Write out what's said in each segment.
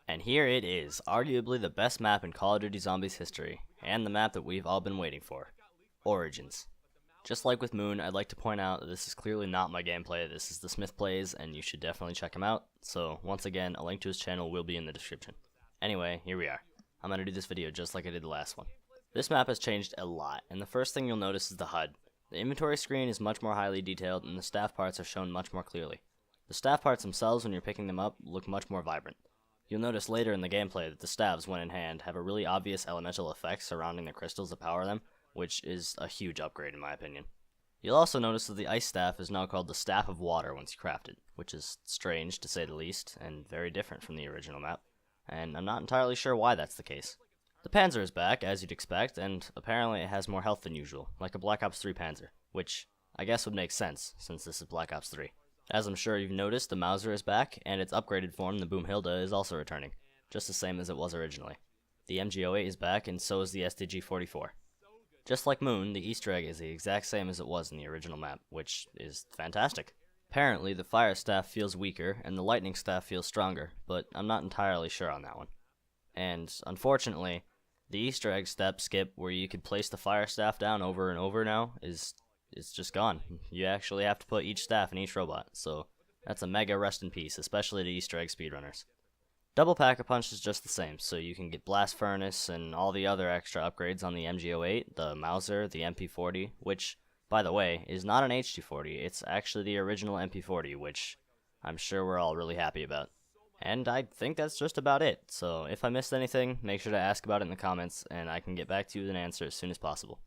And here it is, arguably the best map in Call of Duty Zombies history, and the map that we've all been waiting for, Origins. Just like with Moon, I'd like to point out that this is clearly not my gameplay. This is TheSmithPlays, and you should definitely check him out. So once again, a link to his channel will be in the description. Anyway, here we are. I'm going to do this video just like I did the last one. This map has changed a lot, and the first thing you'll notice is the HUD. The inventory screen is much more highly detailed, and the staff parts are shown much more clearly. The staff parts themselves, when you're picking them up, look much more vibrant. You'll notice later in the gameplay that the staves, when in hand, have a really obvious elemental effect surrounding the crystals that power them, which is a huge upgrade in my opinion. You'll also notice that the ice staff is now called the Staff of Water once you craft it, which is strange to say the least, and very different from the original map, and I'm not entirely sure why that's the case. The Panzer is back, as you'd expect, and apparently it has more health than usual, like a Black Ops 3 Panzer, which I guess would make sense, since this is Black Ops 3. As I'm sure you've noticed, the Mauser is back, and its upgraded form, the Boomhilda, is also returning, just the same as it was originally. The MG08 is back, and so is the STG-44. Just like Moon, the Easter egg is the exact same as it was in the original map, which is fantastic. Apparently, the Fire Staff feels weaker, and the Lightning Staff feels stronger, but I'm not entirely sure on that one. And, unfortunately, the Easter egg step skip where you could place the Fire Staff down over and over now is just gone. You actually have to put each staff in each robot, so that's a mega rest in peace, especially to Easter egg speedrunners. Double Pack-a-Punch is just the same, so you can get Blast Furnace and all the other extra upgrades on the MG08, the Mauser, the MP40, which, by the way, is not an HG40, it's actually the original MP40, which I'm sure we're all really happy about. And I think that's just about it, so if I missed anything, make sure to ask about it in the comments, and I can get back to you with an answer as soon as possible.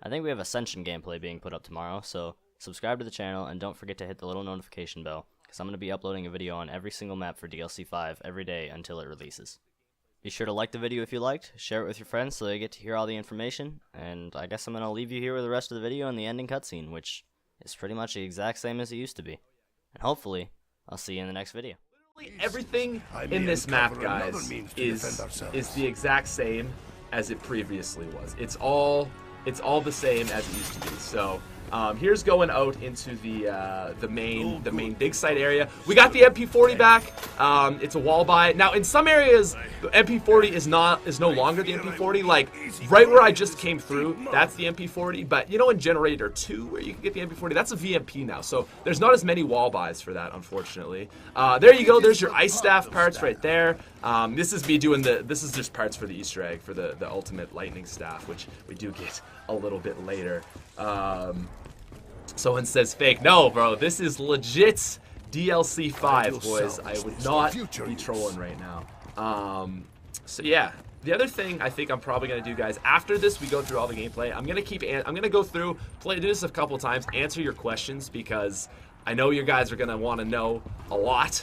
I think we have Ascension gameplay being put up tomorrow, so subscribe to the channel, and don't forget to hit the little notification bell, because I'm going to be uploading a video on every single map for DLC 5 every day until it releases. Be sure to like the video if you liked, share it with your friends so they get to hear all the information, and I guess I'm going to leave you here with the rest of the video and the ending cutscene, which is pretty much the exact same as it used to be. And hopefully, I'll see you in the next video. Everything in this map, guys, is the exact same as it previously was. It's all the same as it used to be. So here's going out into the main big site area. We got the MP40 back. It's a wall buy. Now in some areas the MP40 is no longer the MP40. Like right where I just came through, that's the MP40. But you know, in Generator 2 where you can get the MP40, that's a VMP now. So there's not as many wall buys for that, unfortunately. There you go. There's your ice staff parts right there. This is me doing this is just parts for the Easter egg for the ultimate lightning staff, which we do get a little bit later. Someone says fake. No, bro, this is legit DLC 5, boys. I would not be trolling right now. So yeah, the other thing I think I'm probably gonna do, guys, after this we go through all the gameplay. I'm gonna go through, do this a couple times, answer your questions because I know you guys are gonna want to know a lot.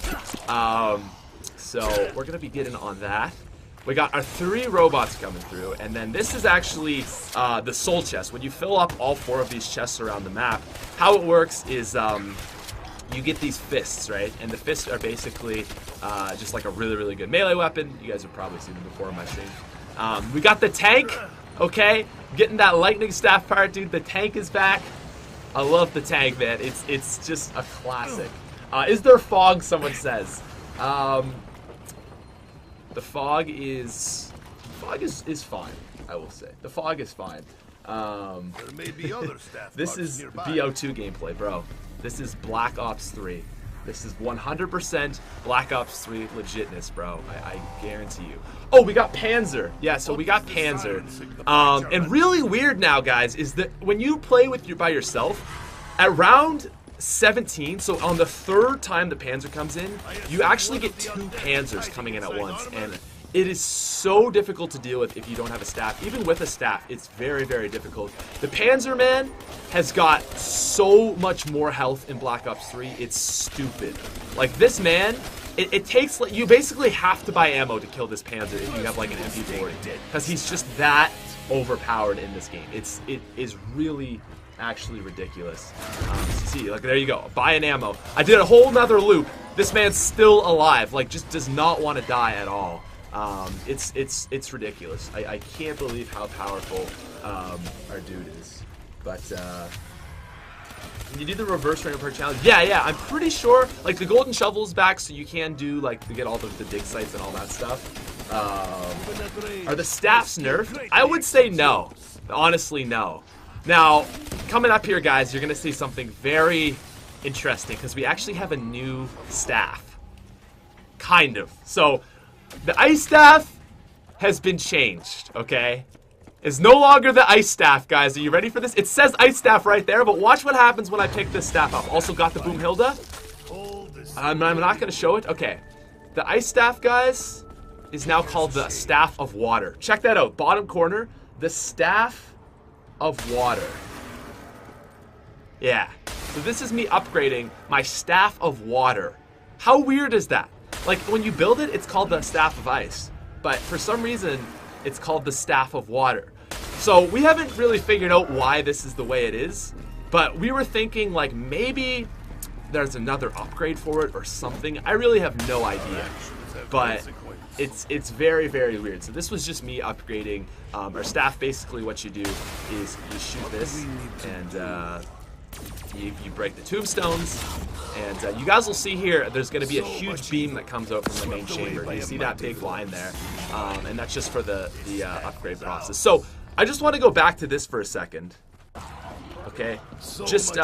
So we're gonna be getting on that. We got our 3 robots coming through, and then this is actually the soul chest. When you fill up all 4 of these chests around the map, how it works is you get these fists, right? And the fists are basically just like a really, really good melee weapon. You guys have probably seen them before on my stream. We got the tank, okay? Getting that lightning staff part, dude. The tank is back. I love the tank, man. It's just a classic. Is there fog? Someone says. The fog is fine, I will say. The fog is fine. There may be other staff this is nearby. BO2 gameplay, bro. This is Black Ops 3. This is 100% Black Ops 3 legitness, bro. I guarantee you. Oh, we got Panzer. Yeah, so we got Panzer. And really weird now, guys, is that when you play by yourself, at round 17, so on the 3rd time the Panzer comes in, you actually get 2 Panzers coming in at once, and it is so difficult to deal with if you don't have a staff. Even with a staff, it's very, very difficult. The Panzer, man, has got so much more health in Black Ops 3, it's stupid. Like, this man, it takes, like, you basically have to buy ammo to kill this Panzer if you have, like, an MP40, because he's just that overpowered in this game. It is really actually ridiculous. See, like, there you go. Buy an ammo. I did a whole nother loop. This man's still alive. Like, just does not want to die at all. It's ridiculous. I can't believe how powerful our dude is. But You do the reverse rainbow per challenge. Yeah, I'm pretty sure. Like the golden shovel's back, so you can do like to get all the dig sites and all that stuff. Are the staffs nerfed? I would say no. Honestly, no. Now, coming up here, guys, you're gonna see something very interesting because we actually have a new staff. Kind of. So, the ice staff has been changed. Okay. Is no longer the ice staff, guys. Are you ready for this? It says ice staff right there, but watch what happens when I pick this staff up. Also got the Boomhilda. I'm not going to show it. Okay. The ice staff, guys, is now called the Staff of Water. Check that out. Bottom corner. The Staff of Water. Yeah. So this is me upgrading my Staff of Water. How weird is that? Like, when you build it, it's called the Staff of Ice. But for some reason, it's called the Staff of Water. So we haven't really figured out why this is the way it is, but we were thinking like maybe there's another upgrade for it or something. I really have no idea, but it's very, very weird. So this was just me upgrading our staff. Basically what you do is you shoot this and you break the tombstones, and you guys will see here there's going to be a huge beam that comes out from the main chamber. You see that big line there, and that's just for the upgrade process. So I just want to go back to this for a second. Okay, just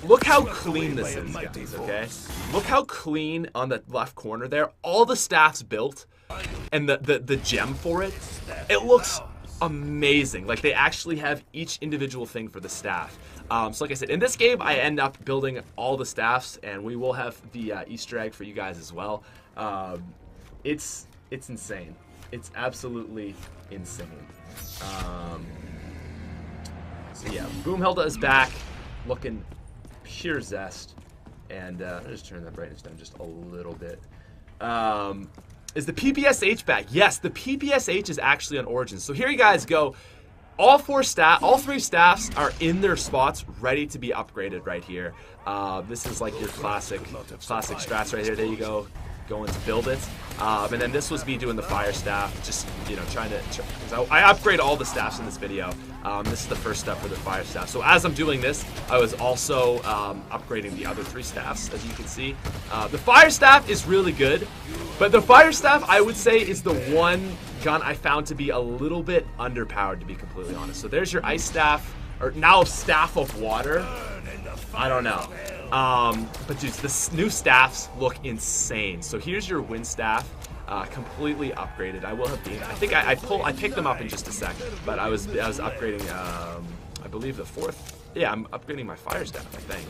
look how clean this is, guys. Okay, look how clean on the left corner there. All the staffs built, and the gem for it. It looks amazing. Like they actually have each individual thing for the staff. So like I said, in this game, I end up building all the staffs, and we will have the Easter egg for you guys as well. It's insane. It's absolutely insane. So yeah, Boomhilda is back, looking pure zest, and I'll just turn that brightness down just a little bit. Is the PPSH back? Yes, the PPSH is actually on Origins. So here you guys go. All three staffs are in their spots, ready to be upgraded right here. This is like your classic strats right here. There you go, going to build it. And then this was me doing the fire staff, just trying to. I upgrade all the staffs in this video. This is the first step for the fire staff. So as I'm doing this, I was also upgrading the other three staffs, as you can see. The fire staff is really good, but the fire staff I would say is the one gun I found to be a little bit underpowered, to be completely honest. So there's your ice staff, or now Staff of Water. I don't know. But dude, the new staffs look insane. So here's your wind staff, completely upgraded. I will have been. I think I picked them up in just a second, but I was upgrading. I believe the fourth. Yeah, I'm upgrading my fire staff, I think.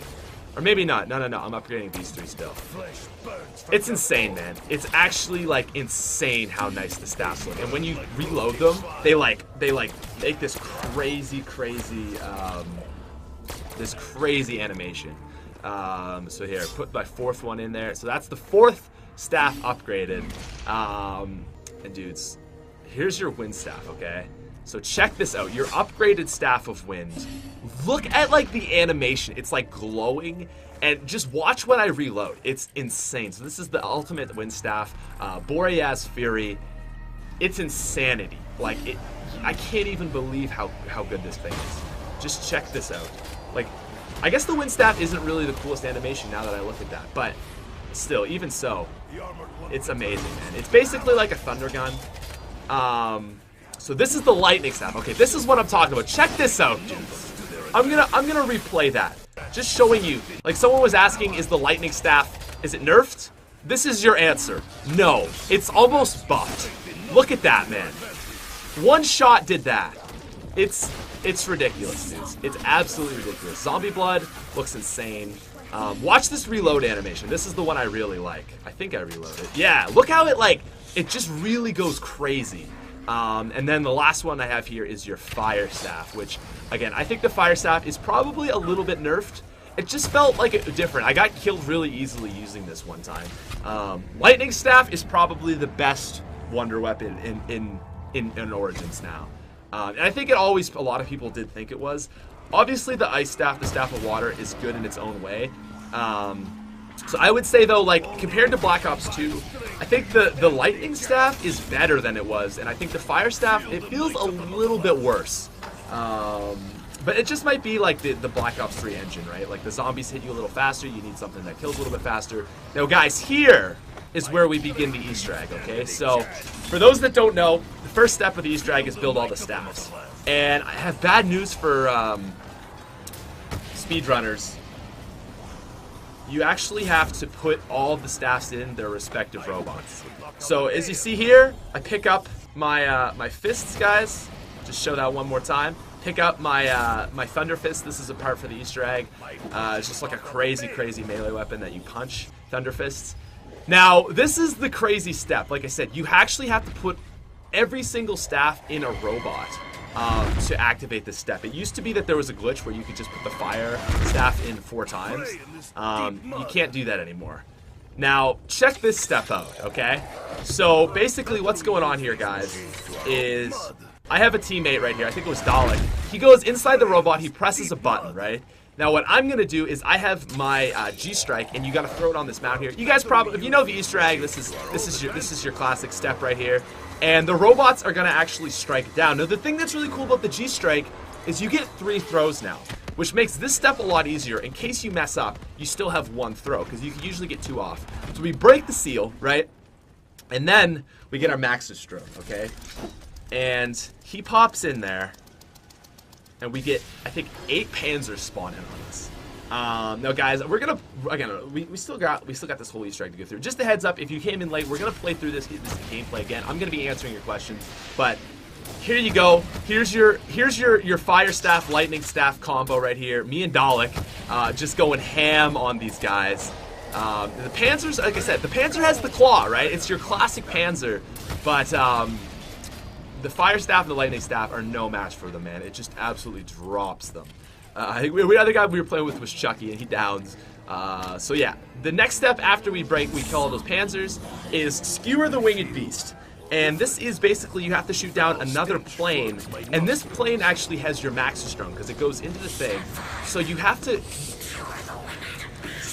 Or maybe not. No. I'm upgrading these three still. It's insane, man. It's actually like insane how nice the staffs look. And when you reload them, they make this crazy animation. So here, put my fourth one in there. So that's the fourth staff upgraded. And dudes, here's your wind staff, okay? So check this out, your upgraded Staff of Wind. Look at like the animation, it's like glowing, and just watch when I reload. It's insane. So this is the ultimate wind staff, Boreas Fury. It's insanity. Like I can't even believe how good this thing is. Just check this out. Like, I guess the wind staff isn't really the coolest animation now that I look at that, but still, even so, it's amazing, man. It's basically like a thunder gun. So this is the lightning staff. Okay, this is what I'm talking about. Check this out, dudes. I'm gonna replay that. Just showing you. Like someone was asking, is the lightning staff, is it nerfed? This is your answer. No, it's almost buffed. Look at that, man. One shot did that. It's ridiculous, dudes. It's absolutely ridiculous. Zombie blood looks insane. Watch this reload animation. This is the one I really like. I think I reloaded. Yeah, look how it just really goes crazy. And then the last one I have here is your fire staff, which, again, I think the fire staff is probably a little bit nerfed. It just felt like it different. I got killed really easily using this one time. Lightning staff is probably the best wonder weapon in Origins now. And I think a lot of people did think it was. Obviously, the ice staff, the Staff of Water, is good in its own way. So I would say, though, like, compared to Black Ops 2, I think the lightning staff is better than it was, and I think the fire staff, it feels a little bit worse. But it just might be like the Black Ops 3 engine, right? Like the zombies hit you a little faster, you need something that kills a little bit faster. Now guys, here is where we begin the Easter egg, okay? So, for those that don't know, the first step of the Easter egg is build all the staffs. And I have bad news for speedrunners. You actually have to put all the staffs in their respective robots. So, as you see here, I pick up my my fists, guys. Just show that one more time. Pick up my my Thunder Fist. This is a part for the Easter egg. It's just like a crazy melee weapon that you punch. Thunder Fists. Now, this is the crazy step. Like I said, you actually have to put every single staff in a robot to activate this step. It used to be that there was a glitch where you could just put the fire staff in 4 times. You can't do that anymore. Now, check this step out, okay? So, basically what's going on here, guys, is I have a teammate right here. I think it was Dalek. He goes inside the robot. He presses a button, right? Now, what I'm going to do is I have my G-Strike, and you got to throw it on this mount here. You guys probably, if you know the Easter egg, this is your classic step right here. And the robots are going to actually strike down. Now, the thing that's really cool about the G-Strike is you get 3 throws now, which makes this step a lot easier. In case you mess up, you still have 1 throw, because you can usually get 2 off. So we break the seal, right? And then we get our Maxistrom, okay? And he pops in there, and we get, I think, 8 Panzers spawn in on us. Now, guys, we're gonna again. We still got this whole Easter egg to go through. Just a heads up, if you came in late, we're gonna play through this gameplay again. I'm gonna be answering your questions, but here you go. Here's your fire staff, lightning staff combo right here. Me and Dalek, just going ham on these guys. The Panzers, like I said, the Panzer has the claw, right? It's your classic Panzer, but the fire staff and the lightning staff are no match for them, man. It just absolutely drops them. I think the other guy we were playing with was Chucky, and he downs. So yeah, the next step after we kill all those Panzers, is skewer the winged beast. And this is basically, you have to shoot down another plane, and this plane actually has your Maxistrom because it goes into the thing. So you have to.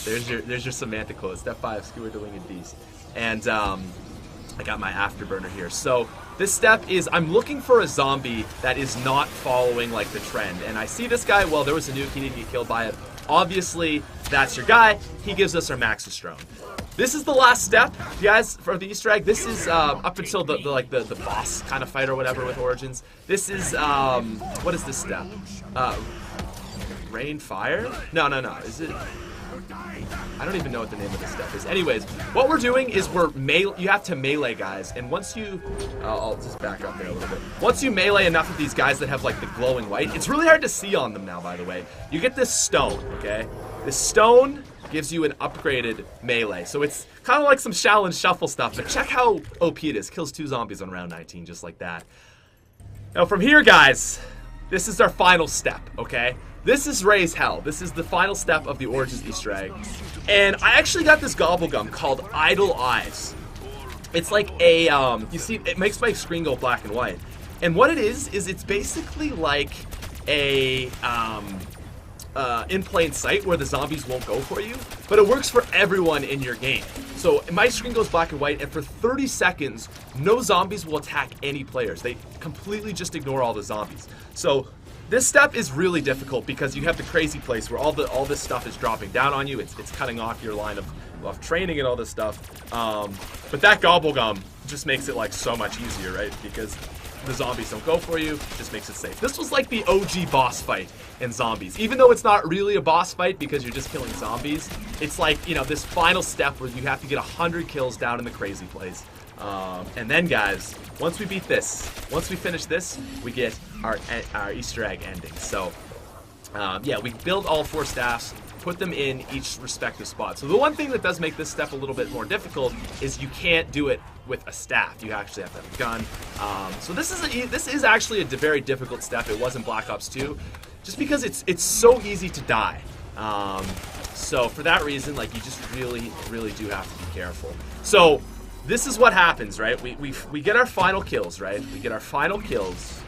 There's your semantic quote. Step 5, skewer the winged beast. And I got my afterburner here. So this step is, I'm looking for a zombie that is not following like the trend. And I see this guy, well, there was a nuke, he didn't get killed by it. Obviously, that's your guy. He gives us our Maxistrom. This is the last step, guys, for the Easter egg. This is up until the boss kind of fight or whatever with Origins. This is what is this step? Rain fire? No. Is it? I don't even know what the name of this step is. Anyways, what we're doing is you have to melee guys, and once you, I'll just back up there a little bit. Once you melee enough of these guys that have like the glowing white, it's really hard to see on them now, by the way. You get this stone, okay? This stone gives you an upgraded melee, so it's kind of like some Shaolin Shuffle stuff, but check how OP it is. Kills 2 zombies on round 19, just like that. Now from here, guys, this is our final step, okay? This is Raise Hell. This is the final step of the Origins Easter egg. And I actually got this gobblegum called Idle Eyes. It's like a, you see, it makes my screen go black and white. And what it is it's basically like a, in plain sight where the zombies won't go for you, but it works for everyone in your game. So my screen goes black and white, and for 30 seconds, no zombies will attack any players. They completely just ignore all the zombies. So this step is really difficult because you have the crazy place where all this stuff is dropping down on you. It's cutting off your line of training and all this stuff. But that gobblegum just makes it like so much easier, right? Because the zombies don't go for you, just makes it safe. This was like the OG boss fight in Zombies. Even though it's not really a boss fight because you're just killing zombies, it's like, you know, this final step where you have to get 100 kills down in the crazy place. And then, guys, once we beat this, once we finish this, we get our Easter egg ending. So, yeah, we build all 4 staffs, put them in each respective spot. So the one thing that does make this step a little bit more difficult is you can't do it with a staff. You actually have to have a gun. So this is actually a very difficult step. It was in Black Ops 2, just because it's so easy to die. So for that reason, like, you just really do have to be careful. So this is what happens, right? We get our final kills, right? We get our final kills.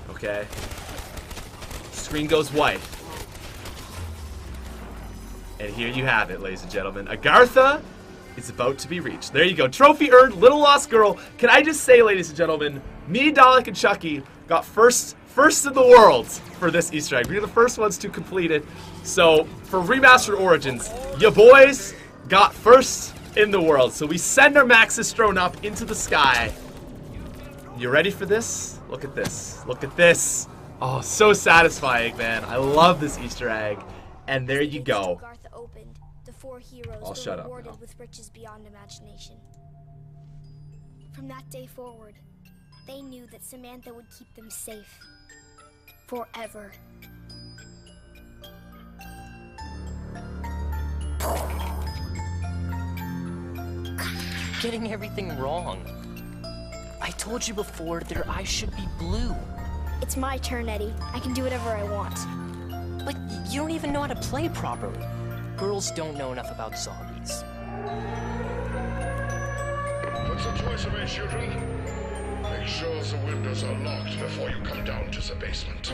Okay. Screen goes white. And here you have it, ladies and gentlemen. Agartha is about to be reached. There you go. Trophy earned, Little Lost Girl. Can I just say, ladies and gentlemen, me, Dalek, and Chucky got first first in the world for this Easter egg. We were the first ones to complete it. So for Remastered Origins, ya boys got first in the world. So we send our Maxis drone up into the sky. You ready for this? Look at this. Look at this. Oh, so satisfying, man. I love this Easter egg. And there you go. I'll shut up now. With riches beyond imagination. From that day forward, they knew that Samantha would keep them safe. Forever. You're getting everything wrong. I told you before their eyes should be blue. It's my turn, Eddie. I can do whatever I want. Like, you don't even know how to play properly. Girls don't know enough about zombies. What's the choice of it, children? Make sure the windows are locked before you come down to the basement.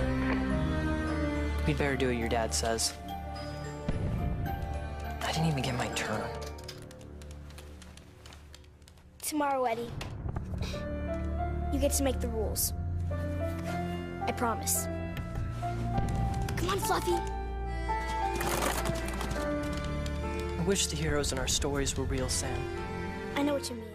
We'd better do what your dad says. I didn't even get my turn. Tomorrow, Eddie. You get to make the rules. I promise. Come on, Fluffy. I wish the heroes in our stories were real, Sam. I know what you mean.